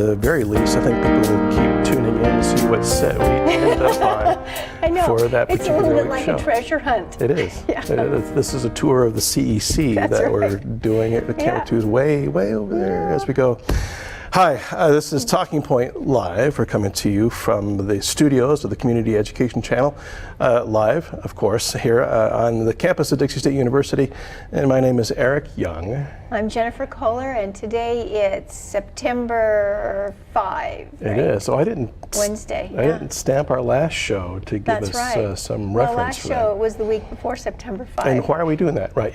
the very least, I think people will keep tuning in to see what set we end up on I know. for that It's a particular little bit week's like show. a treasure hunt. It is. Yeah. This is a tour of the CEC That's that right. we're doing. The Yeah. Camera 2 is way over there as we go. Hi, this is Talking Point Live. We're coming to you from the studios of the Community Education Channel, live, of course, here on the campus of Dixie State University. And my name is Eric Young. I'm Jennifer Kohler, and today it's September 5. It right? is. So I didn't. Wednesday, I yeah. didn't stamp our last show to give That's us right. some Well, reference last for show that. was the week before September 5. And why are we doing that? Right.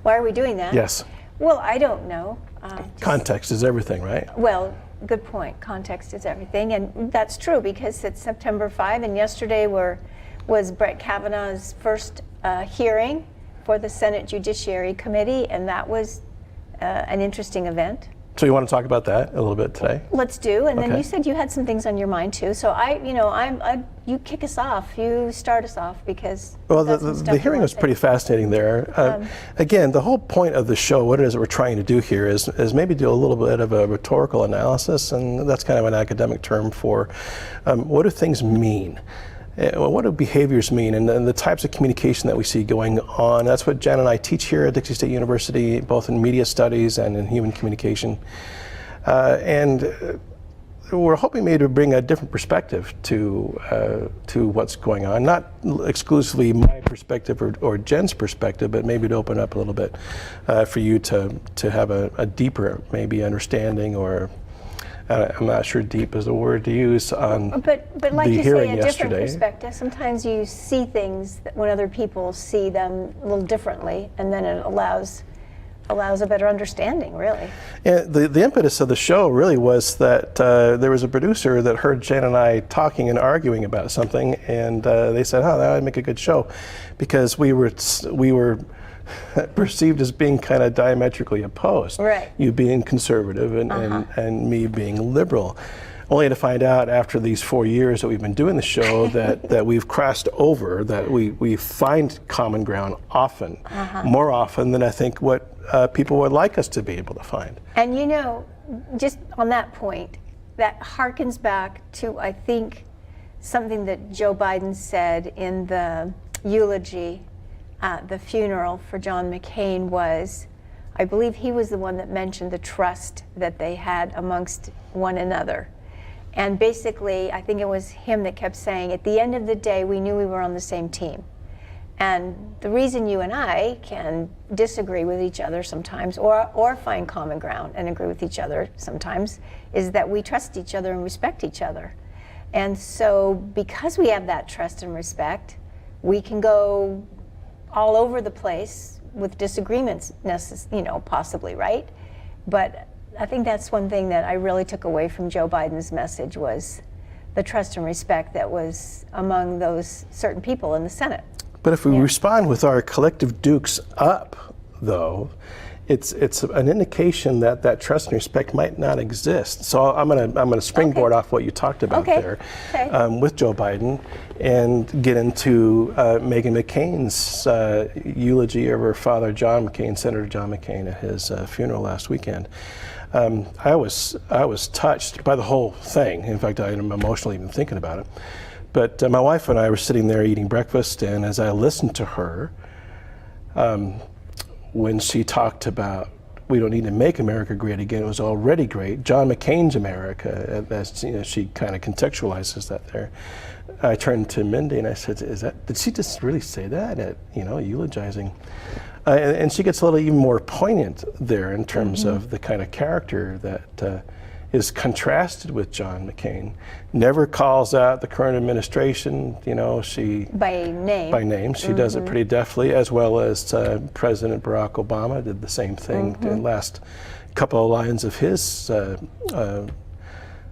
Why are we doing that? Yes. Well, I don't know. Context is everything, right? Well, good point. Context is everything, and that's true because it's September 5, and yesterday was Brett Kavanaugh's first hearing for the Senate Judiciary Committee, and that was an interesting event. So you want to talk about that a little bit today? Let's do, and then Okay. you said you had some things on your mind too. So you kick us off. You start us off because Well, that's some the stuff you hearing wanna was say. pretty fascinating there. Again, the whole point of the show, what it is that we're trying to do here is maybe do a little bit of a rhetorical analysis, and that's kind of an academic term for what do things mean? What do behaviors mean, and the types of communication that we see going on? That's what Jen and I teach here at Dixie State University, both in media studies and in human communication. We're hoping maybe to bring a different perspective to what's going on, not exclusively my perspective or Jen's perspective, but maybe to open up a little bit for you to have a deeper maybe understanding, or I'm not sure deep is the word to use on But like the you say, hearing a different yesterday. perspective. Sometimes you see things that when other people see them a little differently, and then it allows a better understanding, really. Yeah, the impetus of the show really was that there was a producer that heard Jen and I talking and arguing about something, and they said, "Oh, that would make a good show," because we were perceived as being kind of diametrically opposed. Right. You being conservative and me being liberal. Only to find out after these 4 years that we've been doing the show that we've crossed over, that we find common ground often, more often than I think what people would like us to be able to find. And you know, just on that point, that harkens back to, I think, something that Joe Biden said in the eulogy at the funeral for John McCain was, I believe he was the one that mentioned the trust that they had amongst one another. And basically, I think it was him that kept saying, at the end of the day, we knew we were on the same team. And the reason you and I can disagree with each other sometimes, or find common ground and agree with each other sometimes, is that we trust each other and respect each other. And so because we have that trust and respect, we can go all over the place with disagreements, possibly, right? But I think that's one thing that I really took away from Joe Biden's message was the trust and respect that was among those certain people in the Senate. But if we respond with our collective dukes up, though, it's an indication that trust and respect might not exist. So I'm gonna springboard off what you talked about there with Joe Biden and get into Meghan McCain's eulogy of her father, John McCain, Senator John McCain, at his funeral last weekend. I was touched by the whole thing. In fact, I am emotional even thinking about it. But my wife and I were sitting there eating breakfast, and as I listened to her, when she talked about we don't need to make America great again, it was already great. John McCain's America, as she kind of contextualizes that there. I turned to Mindy and I said, did she just really say that eulogizing? And she gets a little even more poignant there in terms of the kind of character that is contrasted with John McCain. Never calls out the current administration, she by name. She does it pretty deftly, as well as President Barack Obama did the same thing in the last couple of lines of his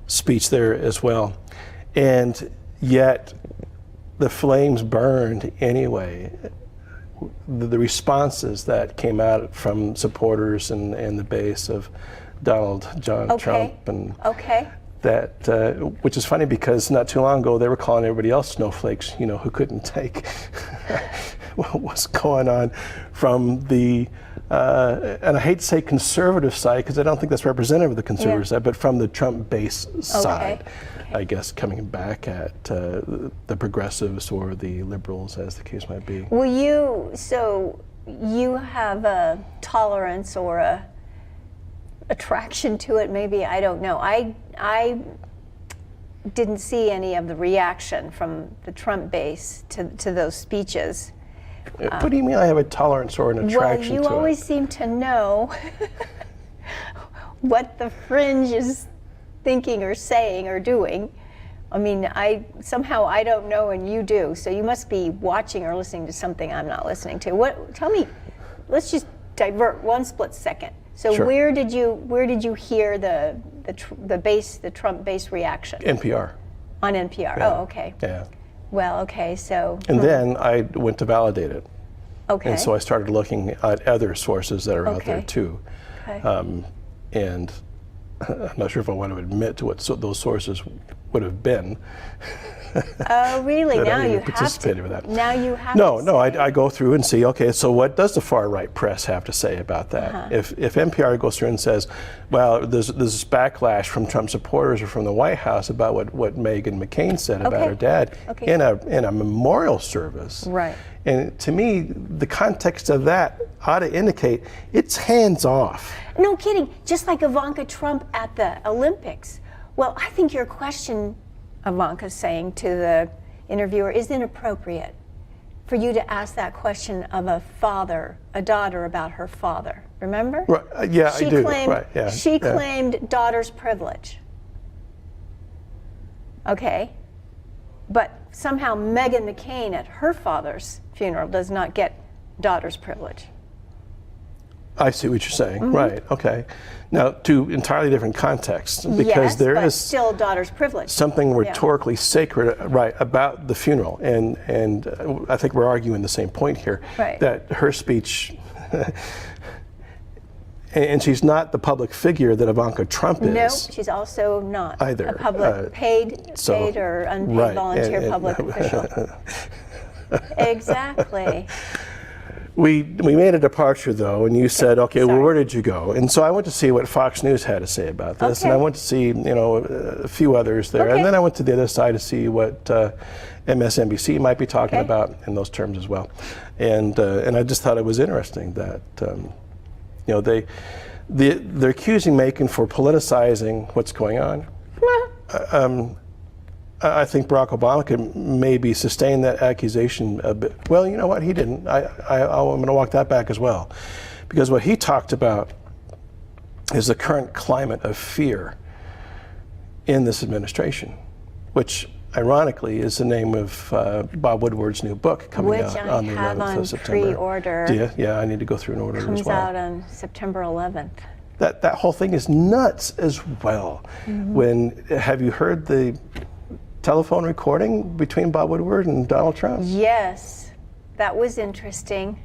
speech there as well. And yet the flames burned anyway. The responses that came out from supporters and the base of Donald John Trump and that, which is funny because not too long ago they were calling everybody else snowflakes, who couldn't take what was going on from the and I hate to say conservative side because I don't think that's representative of the conservative side, but from the Trump base side, I guess, coming back at the progressives or the liberals, as the case might be. So you have a tolerance or a attraction to it, maybe, I don't know. I didn't see any of the reaction from the Trump base to those speeches. What do you mean I have a tolerance or an attraction to it? Well, you always seem to know what the fringe is thinking or saying or doing. I mean, I don't know and you do, so you must be watching or listening to something I'm not listening to. Tell me, let's just divert one split second. So Sure. where did you hear the Trump base reaction? NPR. On NPR. Yeah. Oh, okay. Yeah. Well, okay, so. And then I went to validate it. Okay. And so I started looking at other sources that are out there too. Okay. And I'm not sure if I want to admit to what those sources would have been. Oh, really? that Now I even you have participated to. with that. Now you have No, to. no. I go through and see. Okay, so what does the far right press have to say about that? If NPR goes through and says, well, there's this backlash from Trump supporters or from the White House about what Meghan McCain said about her dad in a memorial service. Right. And to me, the context of that ought to indicate it's hands off. No kidding. Just like Ivanka Trump at the Olympics. Well, I think your question, Ivanka's saying to the interviewer, is inappropriate for you to ask that question of a daughter about her father. Remember? Right. Yeah, I do. Right. Yeah. She claimed daughter's privilege. Okay. But somehow Meghan McCain at her father's funeral does not get daughter's privilege. I see what you're saying. Right. Okay. Now, two entirely different contexts, because yes, there but is still daughter's privilege. something rhetorically sacred, right, about the funeral, and I think we're arguing the same point here. Right. That her speech, and she's not the public figure that Ivanka Trump is. No, she's also not either a public paid or unpaid volunteer public official. Exactly. We made a departure, though, and you said, okay, well, where did you go? And so I went to see what Fox News had to say about this, and I went to see, a few others there, and then I went to the other side to see what MSNBC might be talking about in those terms as well. And I just thought it was interesting that, they're accusing Macon for politicizing what's going on. I think Barack Obama could maybe sustain that accusation a bit. Well, you know what? He didn't. I'm going to walk that back as well. Because what he talked about is the current climate of fear in this administration, which ironically is the name of Bob Woodward's new book coming out on the 11th of September. Pre-order. Do you? Yeah, I need to go through and order it as well. Comes out on September 11th. That whole thing is nuts as well. Have you heard the telephone recording between Bob Woodward and Donald Trump? Yes, that was interesting.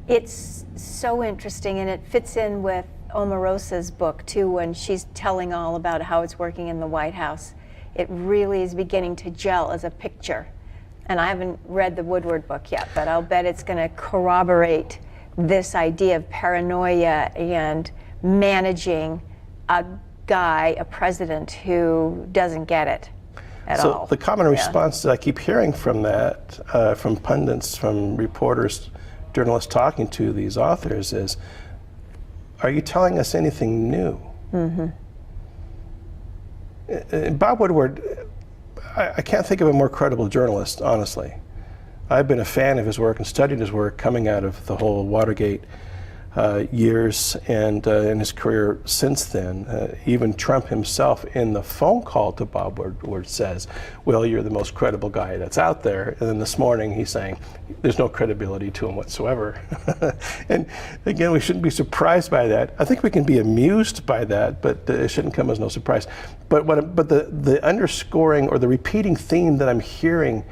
It's so interesting, and it fits in with Omarosa's book too, when she's telling all about how it's working in the White House. It really is beginning to gel as a picture. And I haven't read the Woodward book yet, but I'll bet it's going to corroborate this idea of paranoia and managing a president who doesn't get it. So the common response that I keep hearing from that, from pundits, from reporters, journalists talking to these authors is, are you telling us anything new? Bob Woodward, I can't think of a more credible journalist, honestly. I've been a fan of his work and studied his work coming out of the whole Watergate years and in his career since then. Even Trump himself in the phone call to Bob Woodward says, well, you're the most credible guy that's out there. And then this morning he's saying there's no credibility to him whatsoever. And again, we shouldn't be surprised by that. I think we can be amused by that, but it shouldn't come as no surprise. But the underscoring or the repeating theme that I'm hearing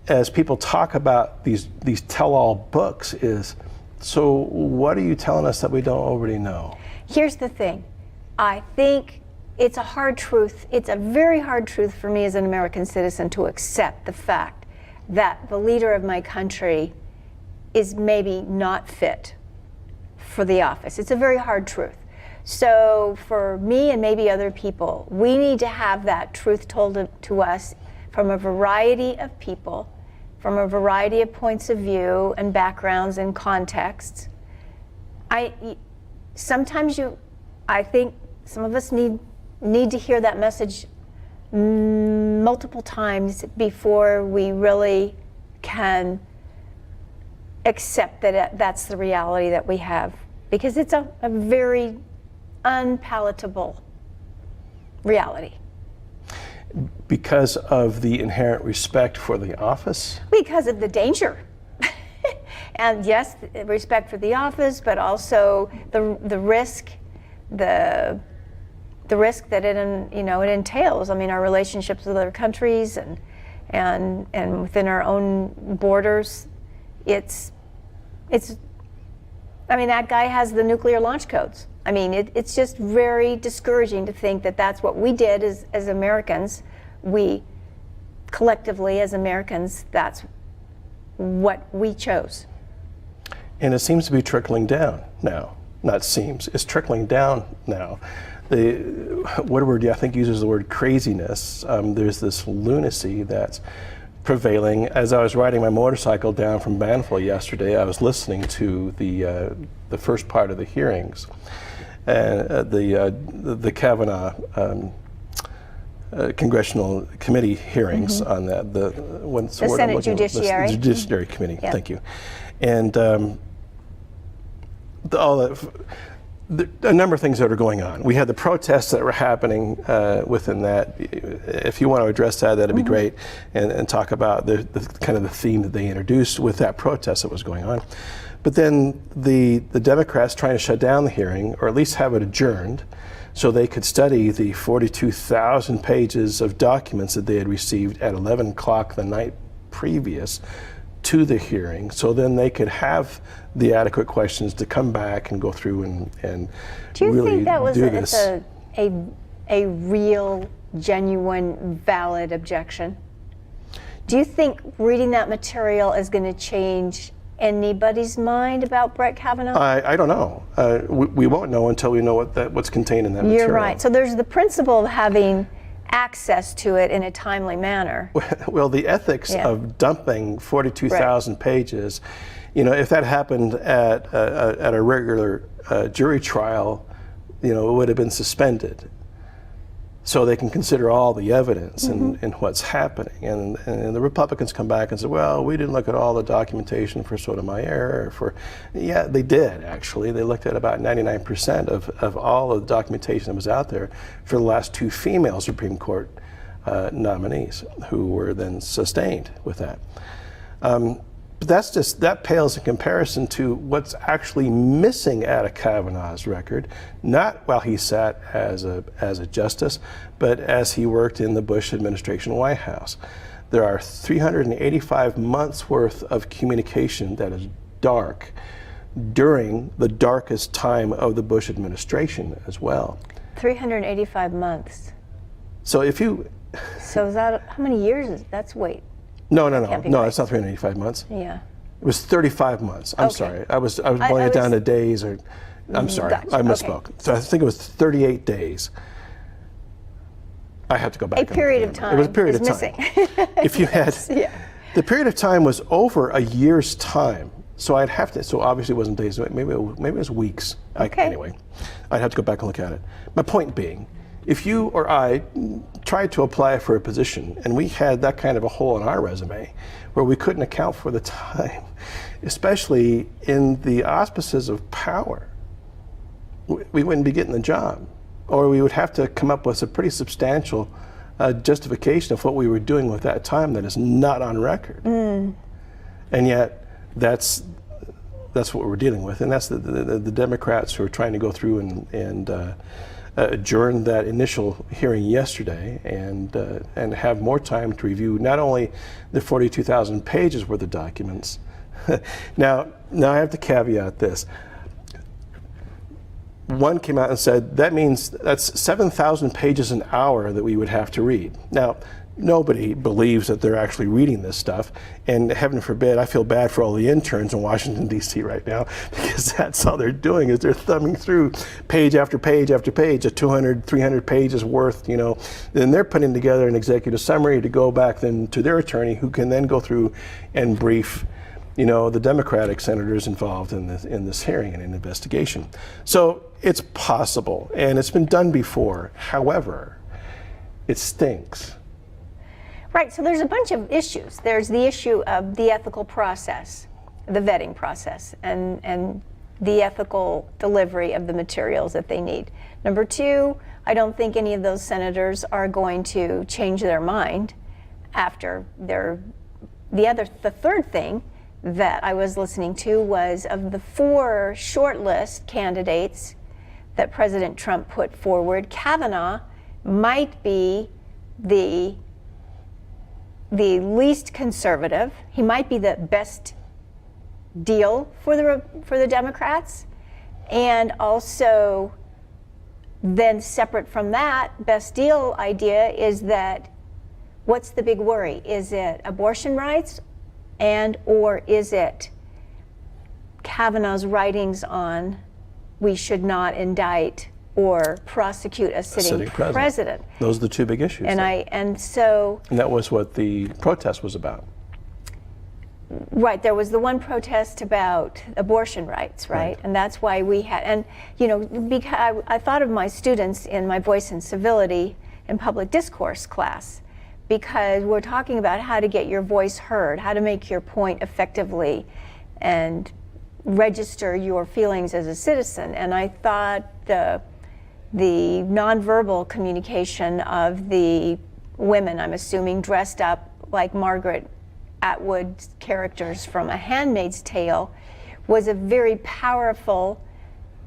as people talk about these tell-all books is, so what are you telling us that we don't already know? Here's the thing. I think it's a hard truth. It's a very hard truth for me as an American citizen to accept the fact that the leader of my country is maybe not fit for the office. It's a very hard truth. So for me and maybe other people, we need to have that truth told to us from a variety of people, from a variety of points of view and backgrounds and contexts. I think some of us need to hear that message multiple times before we really can accept that that's the reality that we have, because it's a very unpalatable reality. Because of the inherent respect for the office? Because of the danger. And yes, respect for the office, but also the risk, the risk that it entails. I mean, our relationships with other countries and within our own borders. I mean, that guy has the nuclear launch codes. I mean, it's just very discouraging to think that that's what we did as Americans. We collectively as Americans, that's what we chose. And it seems to be trickling down now. Not seems, it's trickling down now. Woodward, I think, uses the word craziness. There's this lunacy that's prevailing. As I was riding my motorcycle down from Banfield yesterday, I was listening to the first part of the hearings, the Kavanaugh Congressional Committee hearings on that. The Senate Judiciary. The Judiciary Committee. Yeah. Thank you. And a number of things that are going on. We had the protests that were happening within that. If you want to address that, that'd be great, and talk about the kind of the theme that they introduced with that protest that was going on. But then the Democrats trying to shut down the hearing, or at least have it adjourned, so they could study the 42,000 pages of documents that they had received at 11 o'clock the night previous to the hearing, so then they could have the adequate questions to come back and go through and do you really think that was do this. a real, genuine, valid objection? Do you think reading that material is going to change anybody's mind about Brett Kavanaugh? I don't know. We won't know until we know what's contained in that material. You're right. So there's the principle of having access to it in a timely manner. Well, the ethics of dumping 42,000 pages, if that happened at a regular jury trial, it would have been suspended, so they can consider all the evidence and what's happening. And the Republicans come back and say, well, we didn't look at all the documentation for Sotomayor. Yeah, they did, actually. They looked at about 99% of all of the documentation that was out there for the last two female Supreme Court nominees who were then sustained with that. But that pales in comparison to what's actually missing out of Kavanaugh's record, not while he sat as a justice, but as he worked in the Bush administration White House. There are 385 months worth of communication that is dark during the darkest time of the Bush administration as well. 385 months. So if you... So is that, how many years is that's wait? No, it's not 385 months. Yeah. It was 35 months. I'm sorry. I was boiling it down to days, or I'm sorry. Gotcha. I misspoke. Okay. So I think it was 38 days. I have to go back. A period of time. It was a period of time. Missing. If you had, the period of time was over a year's time. So I'd have to. So obviously it wasn't days. Maybe it was weeks. Okay. Anyway, I'd have to go back and look at it. My point being, if you or I tried to apply for a position and we had that kind of a hole in our resume where we couldn't account for the time, especially in the auspices of power, we wouldn't be getting the job. Or we would have to come up with a pretty substantial justification of what we were doing with that time that is not on record. And yet that's what we're dealing with. And that's the Democrats who are trying to go through and adjourn that initial hearing yesterday and have more time to review not only the 42,000 pages worth of documents. Now I have to caveat this. One came out and said that means that's 7,000 pages an hour that we would have to read. Now, nobody believes that they're actually reading this stuff. And heaven forbid, I feel bad for all the interns in Washington, D.C. right now, because that's all they're doing is they're thumbing through page after page after page of 200, 300 pages worth, Then they're putting together an executive summary to go back then to their attorney, who can then go through and brief the Democratic senators involved in this hearing and an investigation. So it's possible, and it's been done before. However, it stinks. Right, so there's a bunch of issues. There's the issue of the ethical process, the vetting process, and the ethical delivery of the materials that they need. Number two, I don't think any of those senators are going to change their mind after the third thing that I was listening to was of the 4 shortlist candidates that President Trump put forward, Kavanaugh might be the least conservative. He might be the best deal for the Democrats, and also then separate from that best deal idea is that what's the big worry? Is it abortion rights or is it Kavanaugh's writings on we should not indict or prosecute a sitting president? Those are the 2 big issues. And And that was what the protest was about. Right, there was the one protest about abortion rights, right? And that's why we had, and because I thought of my students in my Voice and Civility and Public Discourse class, because we're talking about how to get your voice heard, how to make your point effectively, and register your feelings as a citizen. And I thought the nonverbal communication of the women, I'm assuming, dressed up like Margaret Atwood characters from A Handmaid's Tale, was a very powerful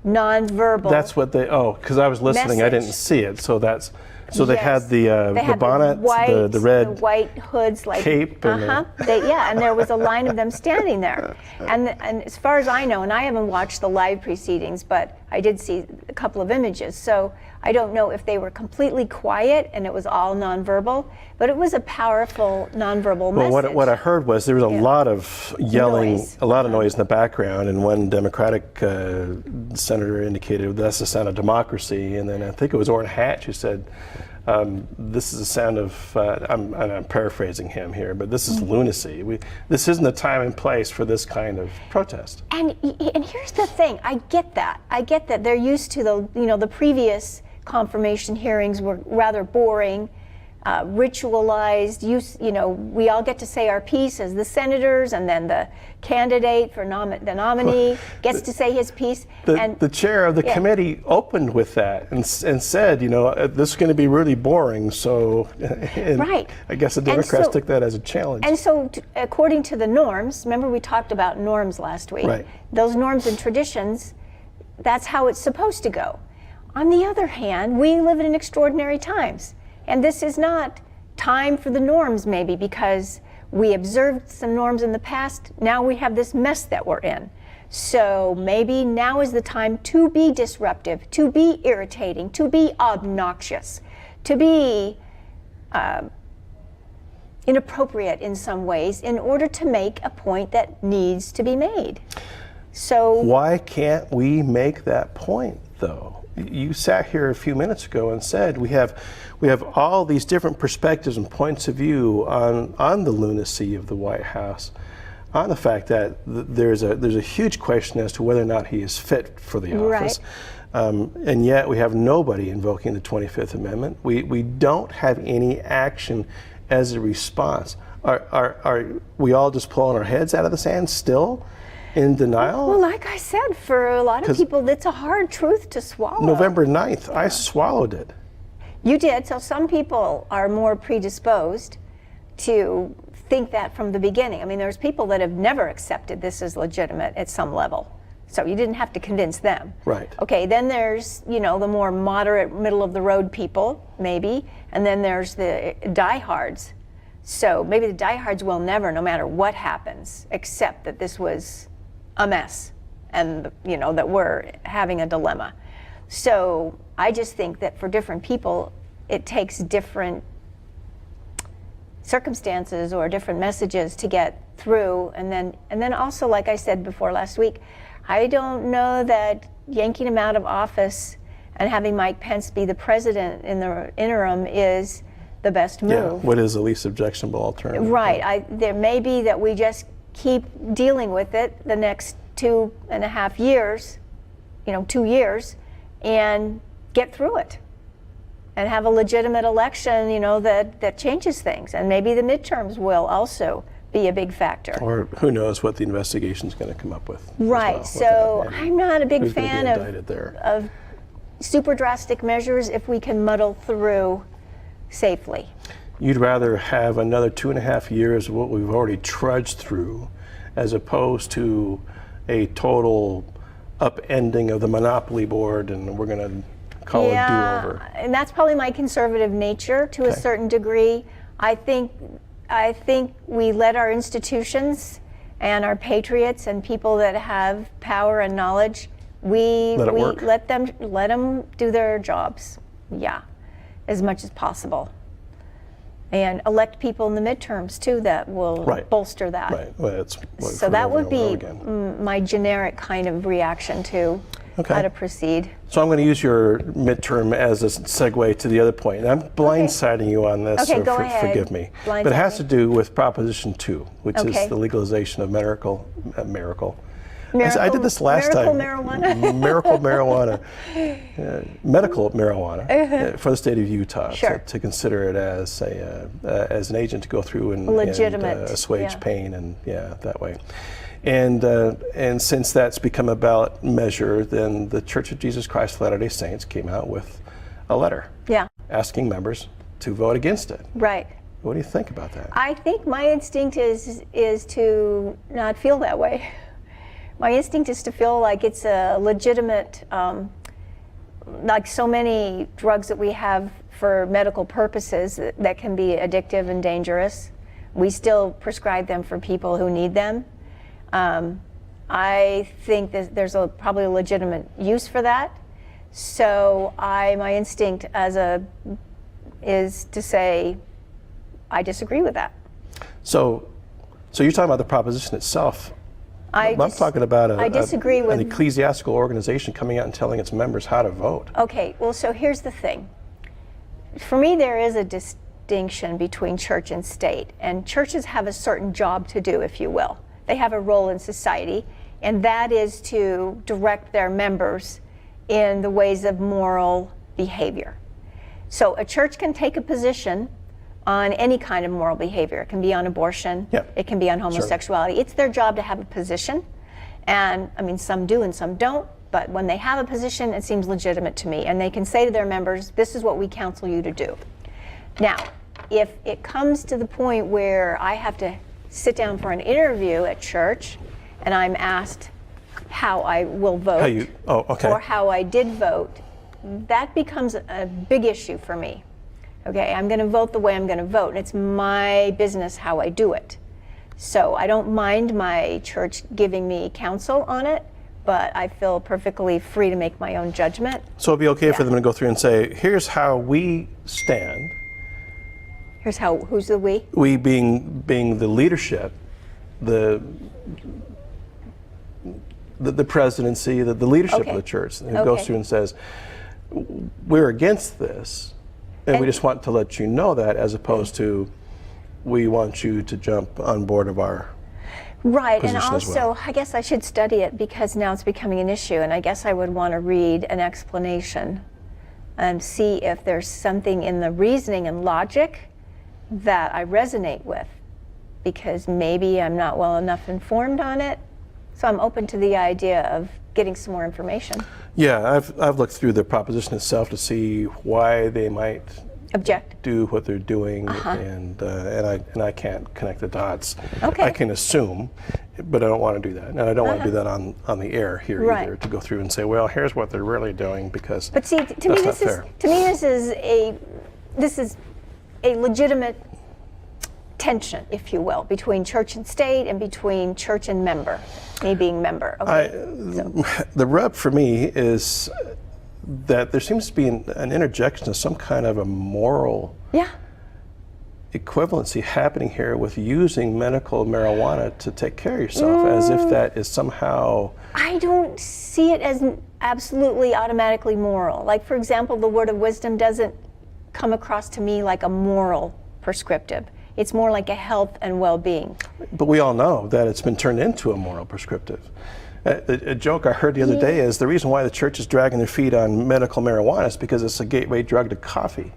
nonverbal. That's what because I was listening, I didn't see it. So they had the bonnet, the red, the white hoods, like cape, and there was a line of them standing there. And as far as I know, and I haven't watched the live proceedings, but I did see a couple of images. So I don't know if they were completely quiet and it was all nonverbal, but it was a powerful nonverbal message. Well, what I heard was there was a lot of yelling, a lot of noise in the background, and one Democratic senator indicated that's the sound of democracy, and then I think it was Orrin Hatch who said, this is the sound of, I'm paraphrasing him here, but this is lunacy. This isn't the time and place for this kind of protest. And here's the thing, I get that. They're used to the previous confirmation hearings were rather boring, ritualized. We all get to say our piece as the senators, and then the candidate for the nominee gets to say his piece. The chair of the committee opened with that and said, this is going to be really boring. So, right. I guess the Democrats took that as a challenge. And so, according to the norms, remember we talked about norms last week. Right. Those norms and traditions, that's how it's supposed to go. On the other hand, we live in extraordinary times. And this is not time for the norms, maybe, because we observed some norms in the past. Now we have this mess that we're in. So maybe now is the time to be disruptive, to be irritating, to be obnoxious, to be inappropriate in some ways in order to make a point that needs to be made. So why can't we make that point, though? You sat here a few minutes ago and said we have all these different perspectives and points of view on the lunacy of the White House, on the fact that there's a huge question as to whether or not he is fit for the office. Right. And yet we have nobody invoking the 25th Amendment. We don't have any action as a response. Are we all just pulling our heads out of the sand still? In denial? Well, like I said, for a lot of people, that's a hard truth to swallow. November 9th, I swallowed it. You did. So some people are more predisposed to think that from the beginning. I mean, there's people that have never accepted this as legitimate at some level. So you didn't have to convince them. Right. Okay, then there's, the more moderate, middle of the road people, maybe, and then there's the diehards. So maybe the diehards will never, no matter what happens, accept that this was a mess and that we're having a dilemma. So I just think that for different people it takes different circumstances or different messages to get through. And then also, like I said before last week, I don't know that yanking him out of office and having Mike Pence be the president in the interim is the best move. Yeah, what is the least objectionable alternative? Right. There may be that we just keep dealing with it the next 2.5 years, 2 years, and get through it and have a legitimate election, that changes things. And maybe the midterms will also be a big factor. Or who knows what the investigation is going to come up with. Right. So I'm not a big who's gonna fan be indicted there. of super drastic measures if we can muddle through safely. You'd rather have another 2.5 years of what we've already trudged through as opposed to a total upending of the monopoly board and we're going to call it do-over. And that's probably my conservative nature to a certain degree. I think we let our institutions and our patriots and people that have power and knowledge, let them do their jobs, as much as possible. And elect people in the midterms too that will bolster that. Right. Well, so that would be my generic kind of reaction to how to proceed. So I'm going to use your midterm as a segue to the other point. And I'm blindsiding you on this, so go ahead. Forgive me. But it has to do with Proposition 2, which is the legalization of I did this last time. Marijuana. Miracle marijuana. Medical marijuana for the state of Utah to consider it as an agent to go through and assuage pain and that way. And since that's become a ballot measure, then the Church of Jesus Christ of Latter-day Saints came out with a letter asking members to vote against it. Right. What do you think about that? I think my instinct is to not feel that way. My instinct is to feel like it's a legitimate, like so many drugs that we have for medical purposes that can be addictive and dangerous. We still prescribe them for people who need them. I think that there's probably a legitimate use for that. So my instinct is to say, I disagree with that. So you're talking about the proposition itself. I'm talking about an ecclesiastical organization coming out and telling its members how to vote. Okay, well, so here's the thing. For me, there is a distinction between church and state, and churches have a certain job to do, if you will. They have a role in society, and that is to direct their members in the ways of moral behavior. So a church can take a position on any kind of moral behavior. It can be on abortion, it can be on homosexuality. It's their job to have a position. And I mean, some do and some don't, but when they have a position, it seems legitimate to me. And they can say to their members, this is what we counsel you to do. Now, if it comes to the point where I have to sit down for an interview at church and I'm asked how I will vote or how I did vote, that becomes a big issue for me. Okay, I'm going to vote the way I'm going to vote, and it's my business how I do it. So I don't mind my church giving me counsel on it, but I feel perfectly free to make my own judgment. So it'd be okay for them to go through and say, here's how we stand. Here's how, who's the we? We being the leadership, the presidency, the leadership of the church, who goes through and says, we're against this. And we just want to let you know that, as opposed to, we want you to jump on board of our position. And also, I guess I should study it because now it's becoming an issue, and I guess I would want to read an explanation and see if there's something in the reasoning and logic that I resonate with, because maybe I'm not well enough informed on it. So I'm open to the idea of getting some more information. Yeah, I've looked through the proposition itself to see why they might do what they're doing, and I can't connect the dots. I can assume, but I don't want to do that, and I don't want to do that on the air here either. To go through and say, well, here's what they're really doing, because but see, to me this is a legitimate tension, if you will, between church and state and between church and member, me being member. The rub for me is that there seems to be an interjection of some kind of a moral equivalency happening here with using medical marijuana to take care of yourself, as if that is somehow. I don't see it as absolutely automatically moral. Like, for example, the word of wisdom doesn't come across to me like a moral prescriptive. It's more like a health and well-being. But we all know that it's been turned into a moral prescriptive. A joke I heard the other day is the reason why the church is dragging their feet on medical marijuana is because it's a gateway drug to coffee.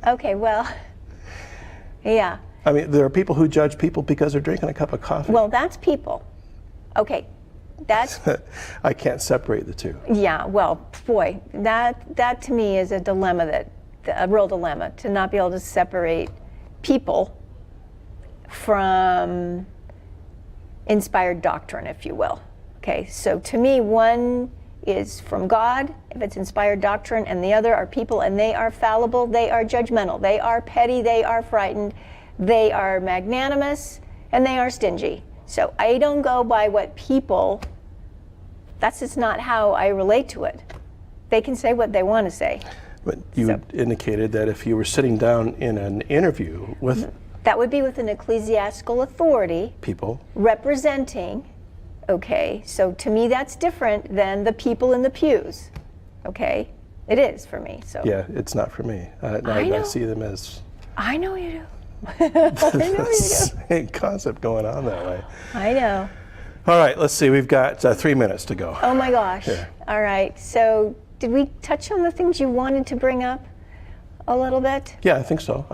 Okay, well, yeah. I mean, there are people who judge people because they're drinking a cup of coffee. Well, that's people. Okay, that's, I can't separate the two. yeah, well, boy, that to me is a dilemma, a real dilemma, to not be able to separate people from inspired doctrine, if you will. Okay, so to me, one is from God, if it's inspired doctrine, and the other are people, and they are fallible, they are judgmental, they are petty, they are frightened, they are magnanimous, and they are stingy. So I don't go by what people, that's just not how I relate to it. They can say what they want to say. But you indicated that if you were sitting down in an interview with that would be with an ecclesiastical authority people representing, okay, so to me that's different than the people in the pews, okay? It is for me, so. Yeah, it's not for me. I see them as I know you do. I know you do. same concept going on that way. I know. All right, let's see. We've got 3 minutes to go. Oh my gosh. Yeah. All right, so did we touch on the things you wanted to bring up a little bit? Yeah, I think so.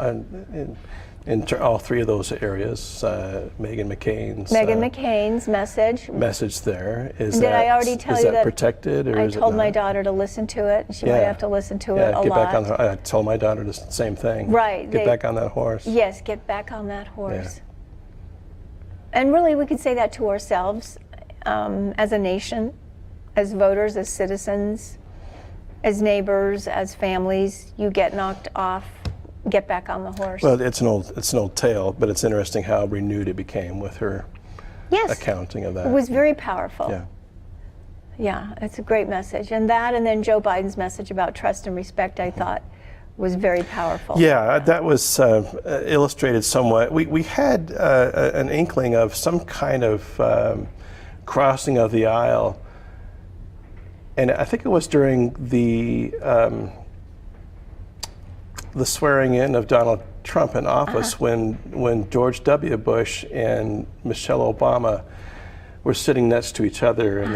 In all three of those areas, Meghan McCain's message there is Did I already tell is you that protected, or I is it told my not? daughter to listen to it, and she might have to listen to it a get lot. back on. I told my daughter the same thing. Right. Get back on that horse. Yes, get back on that horse. And really, we could say that to ourselves as a nation, as voters, as citizens, as neighbors, as families. You get knocked off, get back on the horse. Well, it's an old tale, but it's interesting how renewed it became with her accounting of that. It was very powerful. Yeah. Yeah, it's a great message. And then Joe Biden's message about trust and respect, I thought, was very powerful. Yeah, that was illustrated somewhat. We had an inkling of some kind of crossing of the aisle, and I think it was during the swearing in of Donald Trump in office when George W. Bush and Michelle Obama were sitting next to each other, and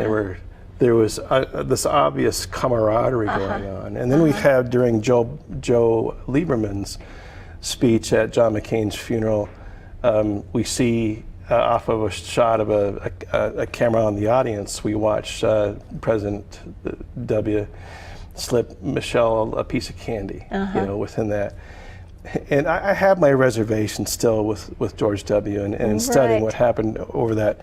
there was this obvious camaraderie going on. And then we have during Joe Lieberman's speech at John McCain's funeral, we see off of a shot of a camera on the audience, we watch President W. slip Michelle a piece of candy, within that. And I have my reservations still with George W. and studying what happened over that,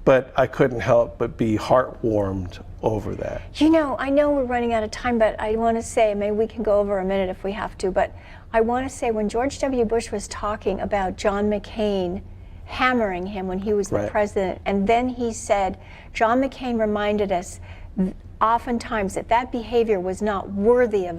but I couldn't help but be heartwarmed over that. You know, I know we're running out of time, but I want to say, maybe we can go over a minute if we have to, but I want to say when George W. Bush was talking about John McCain hammering him when he was the president, and then he said, John McCain reminded us oftentimes that behavior was not worthy of